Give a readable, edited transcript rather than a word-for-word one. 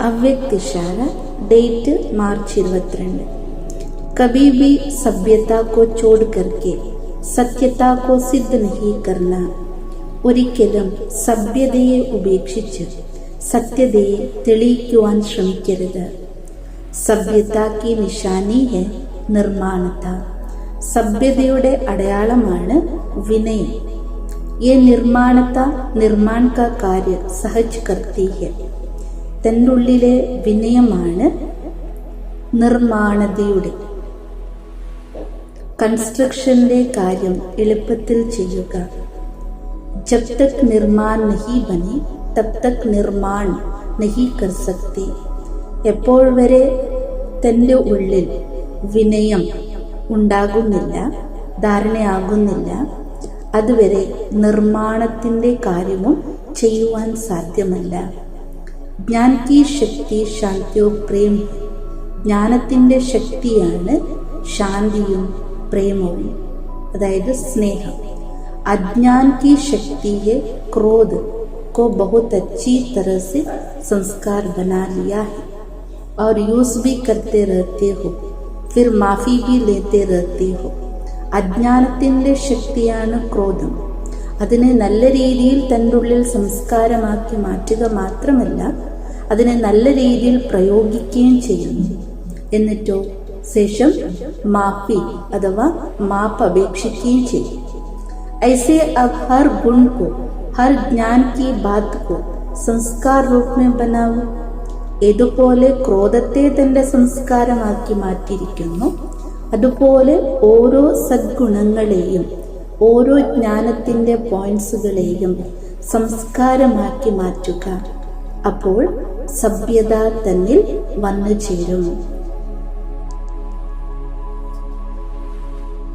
अव्यक्त इशारा, डेट मार्च 22। कभी भी सभ्यता को छोड़ करके സത്യതാ കോ സിദ്ധ നഹീ കർണ. ഒരിക്കലും സഭ്യതയെ ഉപേക്ഷിച്ച് സത്യതയെ തെളിയിക്കുവാൻ ശ്രമിക്കരുത്. സഭ്യത കി നിശാനി ഹെ നിർമ്മാണത. സഭ്യതയുടെ അടയാളമാണ് വിനയം. യെ നിർമ്മാണത നിർമ്മാൺ കാ കാര്യ സഹജ് കർത്തി ഹെ. തൻ്റെ ഉള്ളിലെ വിനയമാണ് നിർമ്മാണതയുടെ, കൺസ്ട്രക്ഷന്റെ കാര്യം എളുപ്പത്തിൽ ചെയ്യുക. ജബ് തക് നിർമ്മാൺ നഹി ബനെ തബ് തക് നിർമ്മാൺ നഹി കർ സക്തി. എപ്പോൾ വരെ തൻ്റെ ഉള്ളിൽ വിനയം ഉണ്ടാകുന്നില്ല, ധാരണയാകുന്നില്ല, അതുവരെ നിർമ്മാണത്തിൻ്റെ കാര്യവും ചെയ്യുവാൻ സാധ്യമല്ല. ജ്ഞാൻ കി ശക്തി ശാന്തിയോ പ്രേം. ജ്ഞാനത്തിൻ്റെ ശക്തിയാണ് ശാന്തിയും പ്രേമവും, അതായത് സ്നേഹം. അജ്ഞാൻ കി ശക്തി ഹെ ക്രോധ് को बहुत अच्छी तरह से संस्कार बना लिया है और यूज भी करते रहते हो, फिर माफी भी लेते रहते हो. അജ്ഞാനത്തിൻ്റെ ശക്തിയാണ് ക്രോധം. അതിനെ നല്ല രീതിയിൽ തൻ്റെ ഉള്ളിൽ സംസ്കാരമാക്കി മാറ്റുക മാത്രമല്ല, അതിനെ നല്ല രീതിയിൽ പ്രയോഗിക്കുകയും ചെയ്യുന്നു. എന്നിട്ടോ ശേഷം മാഫി അഥവാ മാപ്പ് അപേക്ഷിക്കുകയും ചെയ്യും. ऐसे अब हर गुण को, हर ज्ञान की बात को संस्कार रूप में बनाओ. ഇതുപോലെ ക്രോധത്തെ തൻ്റെ സംസ്കാരമാക്കി മാറ്റിയിരിക്കുന്നു, അതുപോലെ ഓരോ സദ്ഗുണങ്ങളെയും ഓരോ ജ്ഞാനത്തിൻ്റെ പോയിന്റ്സുകളെയും സംസ്കാരമാക്കി മാറ്റുക. അപ്പോൾ സഭ്യത തന്നിൽ വന്നു ചേരും.